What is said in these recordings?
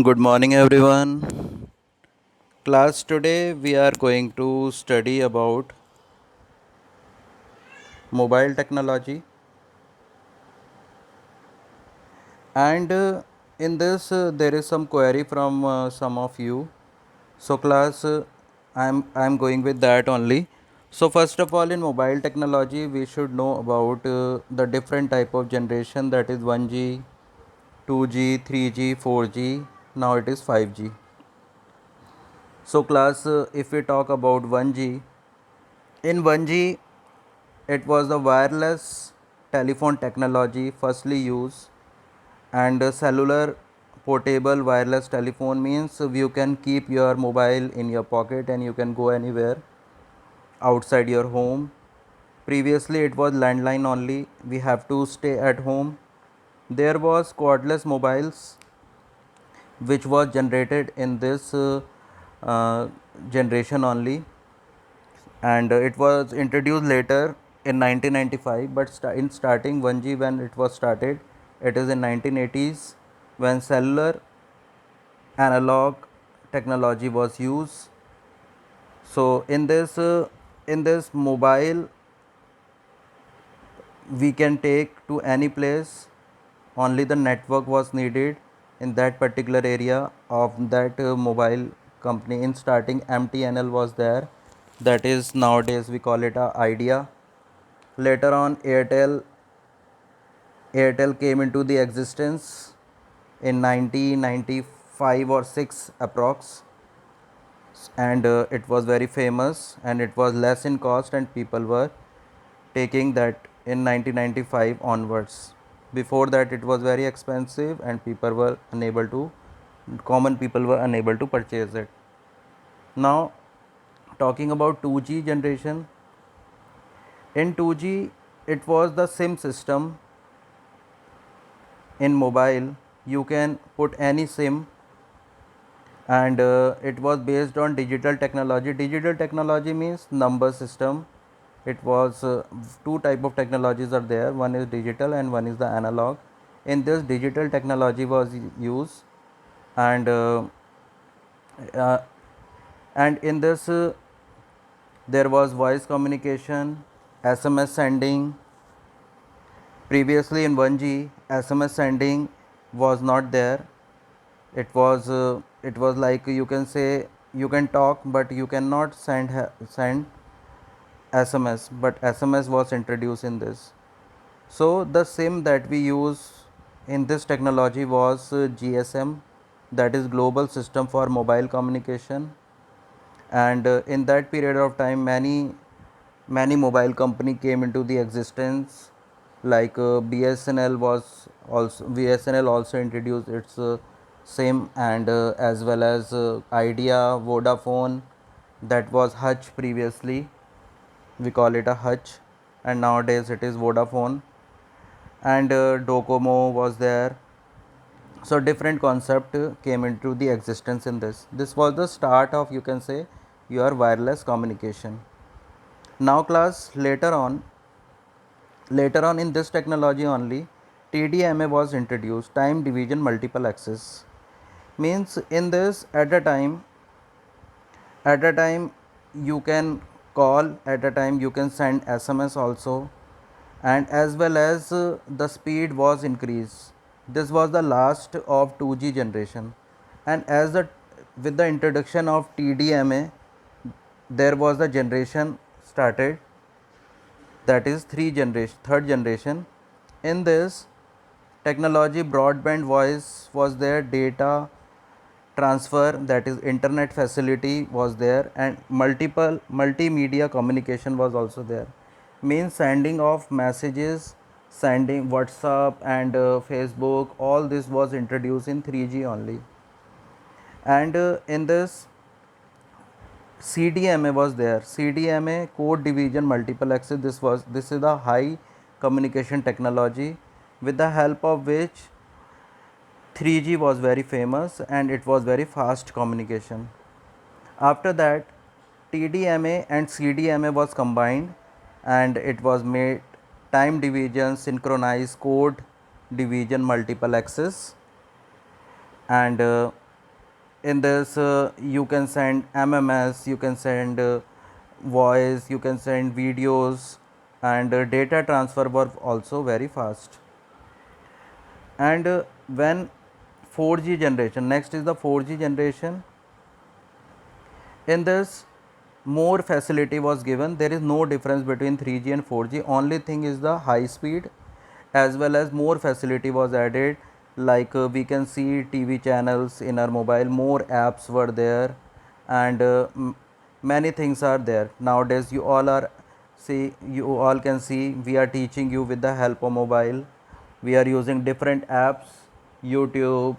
Good morning, everyone. Class today we are going to study about mobile technology, and in this there is some query from some of you. So, class, I'm going with that only. So, first of all, in mobile technology, we should know about the different type of generation, that is 1G, 2G, 3G, 4G. Now it is 5G. So, class, if we talk about 1G, in 1G it was the wireless telephone technology firstly used, and cellular portable wireless telephone means you can keep your mobile in your pocket and you can go anywhere outside your home. Previously it was landline only, we have to stay at home. There was cordless mobiles which was generated in this generation only, and it was introduced later in 1995, but in starting 1G when it was started, it is in 1980s when cellular analog technology was used. So in this mobile we can take to any place, only the network was needed in that particular area of that mobile company. In starting MTNL was there, that is nowadays we call it a idea. Later on Airtel came into the existence in 1995 or 6 approx, and it was very famous and it was less in cost and people were taking that in 1995 onwards. Before that it was very expensive and common people were unable to purchase it. Now, talking about 2G generation, in 2G it was the SIM system. In mobile you can put any SIM, and it was based on digital technology. Digital technology means number system. It was two type of technologies are there, one is digital and one is the analog. In this digital technology was used, and uh, and in this there was voice communication, SMS sending. Previously in 1G SMS sending was not there. It was like, you can say, you can talk but you cannot send SMS, but SMS was introduced in this. So the SIM that we use in this technology was GSM, that is Global System for Mobile Communication. And in that period of time many mobile company came into the existence, like BSNL also introduced its SIM, and as well as Idea, Vodafone, that was Hutch previously, we call it a Hutch, and nowadays it is Vodafone, and Docomo was there. So different concept came into the existence in this was the start of, you can say, your wireless communication. Now class, later on in this technology only, TDMA was introduced, time division multiple access. Means in this, at a time you can call, at a time you can send SMS also, and as well as the speed was increased. This was the last of 2G generation, and as the with the introduction of TDMA, there was the generation started, that is third generation. In this technology, broadband voice was there, data transfer, that is internet facility was there, and multiple multimedia communication was also there. Means sending of messages, sending WhatsApp and Facebook, all this was introduced in 3G only. And in this CDMA was there, CDMA, code division multiple access. This is the high communication technology, with the help of which 3G was very famous and it was very fast communication. After that, TDMA and CDMA was combined, and it was made time division, synchronized code division multiple access. And In this you can send MMS, you can send voice, you can send videos, and data transfer were also very fast. And when 4G generation, next is the 4G generation. In this, more facility was given. There is no difference between 3G and 4G. Only thing is the high speed, as well as more facility was added. Like we can see TV channels in our mobile, more apps were there, and many things are there. Nowadays, you all can see we are teaching you with the help of mobile. We are using different apps, YouTube,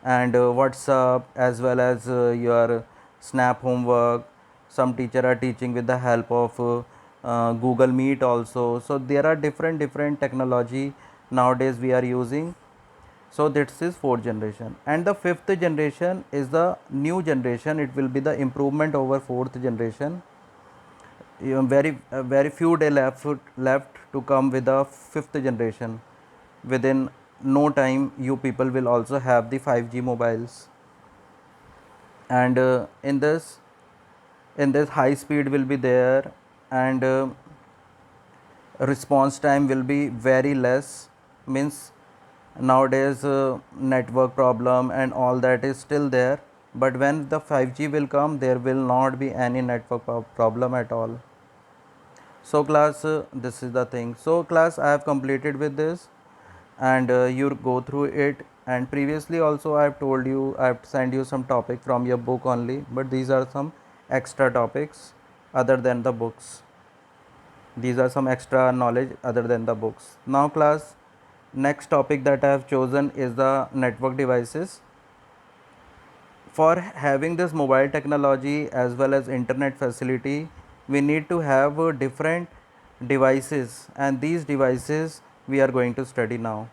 and WhatsApp, as well as your Snap homework. Some teacher are teaching with the help of Google Meet also. So there are different technology nowadays we are using. So this is fourth generation, and the fifth generation is the new generation. It will be the improvement over fourth generation. Very few day left to come with the fifth generation. Within no time, you people will also have the 5G mobiles, and in this high speed will be there, and response time will be very less. Means nowadays network problem and all that is still there, but when the 5G will come, there will not be any network problem at all. So class, this is the thing. So class, I have completed with this, and you go through it. And previously also I have told you, I have sent you some topic from your book only, but these are some extra topics other than the books. These are some extra knowledge other than the books. Now class, next topic that I have chosen is the network devices. For having this mobile technology as well as internet facility, we need to have different devices, and these devices we are going to study now.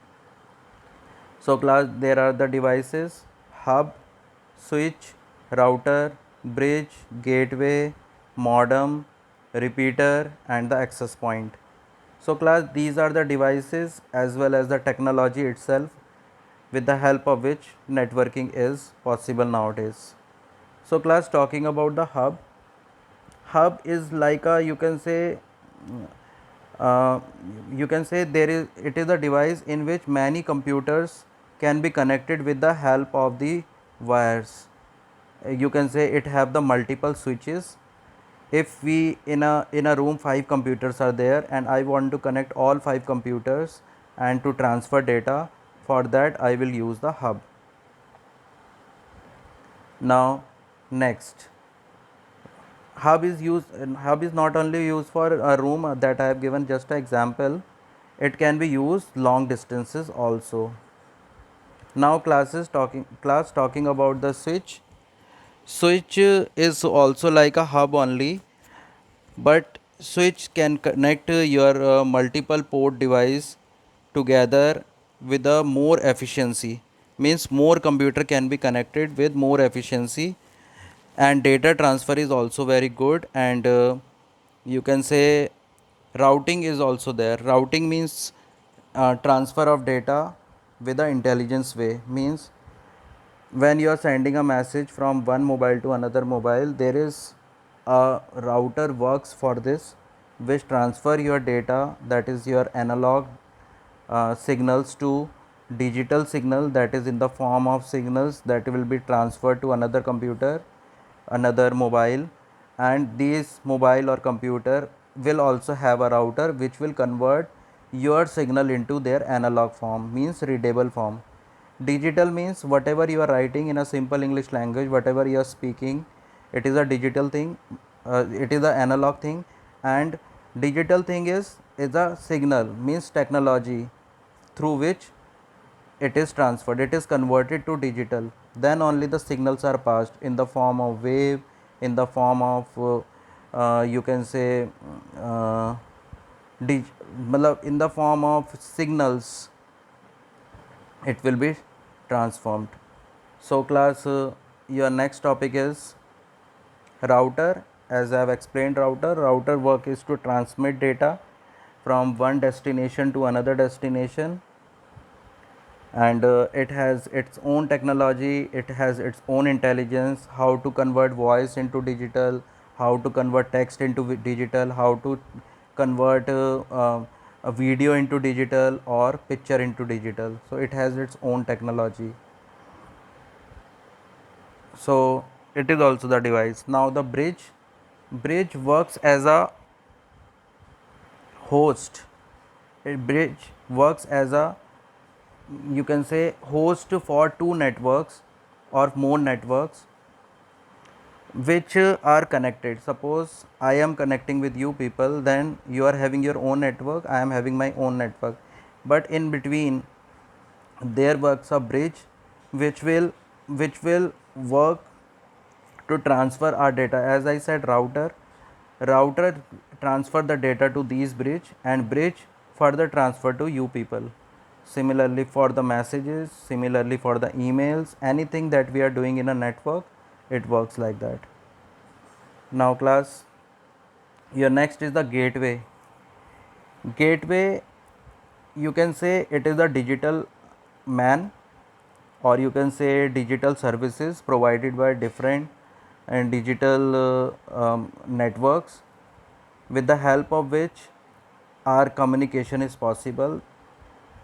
So class, there are the devices: hub, switch, router, bridge, gateway, modem, repeater, and the access point. So class, these are the devices as well as the technology itself, with the help of which networking is possible nowadays. So class, talking about the hub is like a, uh, you can say it is a device in which many computers can be connected with the help of the wires. You can say it have the multiple switches. If we in a room 5 computers are there, and I want to connect all 5 computers and to transfer data, for that I will use the hub. Now next, hub is not only used for a room that I have given just an example. It can be used long distances also. Now class talking about the switch. Switch is also like a hub only, but switch can connect your multiple port device together with a more efficiency. Means more computer can be connected with more efficiency, and data transfer is also very good. And you can say routing is also there. Routing means transfer of data with an intelligence way. Means when you are sending a message from one mobile to another mobile, there is a router works for this, which transfer your data, that is your analog signals, to digital signal, that is in the form of signals that will be transferred to another computer, another mobile. And this mobile or computer will also have a router which will convert your signal into their analog form, means readable form. Digital means whatever you are writing in a simple English language, whatever you are speaking, it is a digital thing. It is a analog thing. And digital thing is a signal, means technology through which it is transferred, it is converted to digital. Then only the signals are passed in the form of wave, in the form of you can say uh, in the form of signals, it will be transformed. So class, your next topic is router. As I have explained, router work is to transmit data from one destination to another destination. and it has its own technology, it has its own intelligence, how to convert voice into digital, how to convert text into digital, how to convert a video into digital or picture into digital. So it has its own technology. So it is also the device. Now the bridge works as a host. A bridge works as a, you can say, host for two networks or more networks which are connected. Suppose I am connecting with you people, then you are having your own network, I am having my own network, but in between there works a bridge which will work to transfer our data. As I said, router transfer the data to these bridge, and bridge further transfer to you people. Similarly for the messages, similarly for the emails, anything that we are doing in a network, it works like that. Now class, your next is the gateway. Gateway, you can say it is a digital man, or you can say digital services provided by different and digital networks, with the help of which our communication is possible.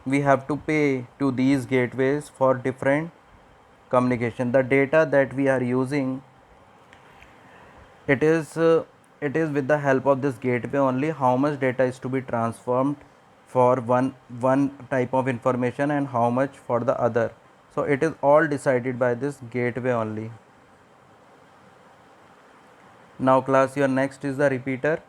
We have to pay to these gateways for different communication. The data that we are using, it is with the help of this gateway only how much data is to be transformed for one type of information and how much for the other. So it is all decided by this gateway only. Now class, your next is the repeater.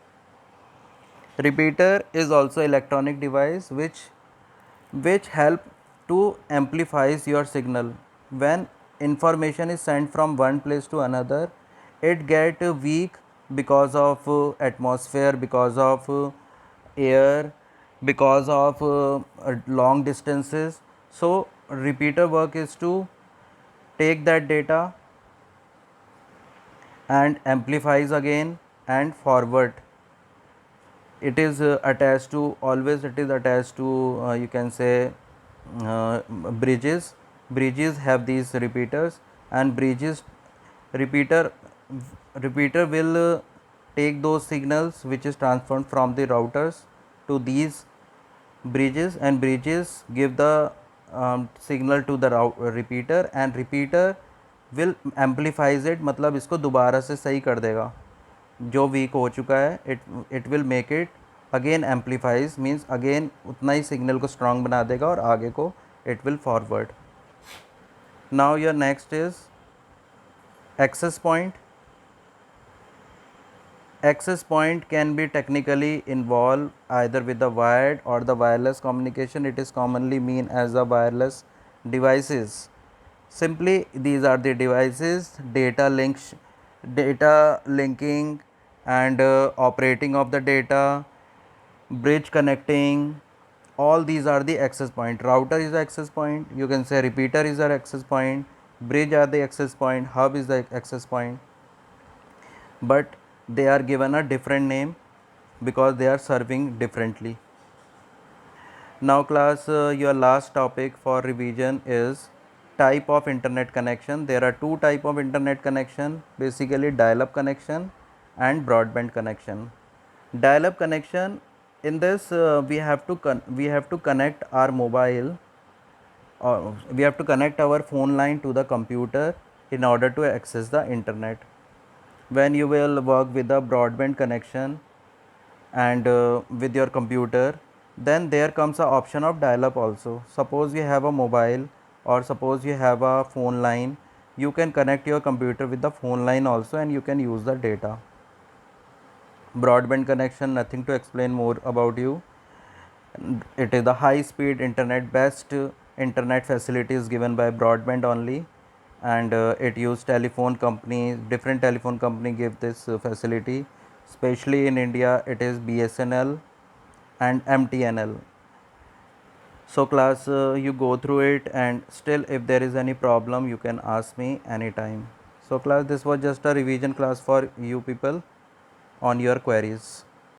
Repeater is also electronic device which help to amplifies your signal. When information is sent from one place to another, it get weak because of atmosphere, because of air, because of long distances. So repeater work is to take that data and amplifies again and forward. It is attached to, always it is attached to, you can say, uh, bridges have these repeaters, and repeater repeater will take those signals which is transferred from the routers to these bridges, and bridges give the signal to the repeater, and repeater will amplifies it, मतलब इसको दोबारा से सही कर देगा जो week हो चुका है. It will make it again amplifies, means again उतना ही सिग्नल को स्ट्रॉन्ग बना देगा और आगे को it will forward. Now your next is access point. Access point can be technically involved either with the wired or the wireless communication. It is commonly mean as the wireless devices. Simply, these are the devices, data linking and operating of the data, bridge connecting. All these are the access point. Router is the access point. You can say repeater is the access point. Bridge are the access point. Hub is the access point. But they are given a different name because they are serving differently. Now class, your last topic for revision is type of internet connection. There are two type of internet connection, basically dial-up connection and broadband connection. Dial-up connection, in this we have to connect our mobile, or we have to connect our phone line to the computer in order to access the internet. When you will work with a broadband connection and with your computer, then there comes a option of dial-up also. Suppose you have a mobile, or suppose you have a phone line, you can connect your computer with the phone line also and you can use the data. Broadband connection, nothing to explain more about you. It is the high speed internet, best internet facility is given by broadband only, and it use telephone companies, different telephone company give this facility, especially in India it is BSNL and MTNL. So class, you go through it, and still if there is any problem you can ask me anytime. So class, this was just a revision class for you people on your queries.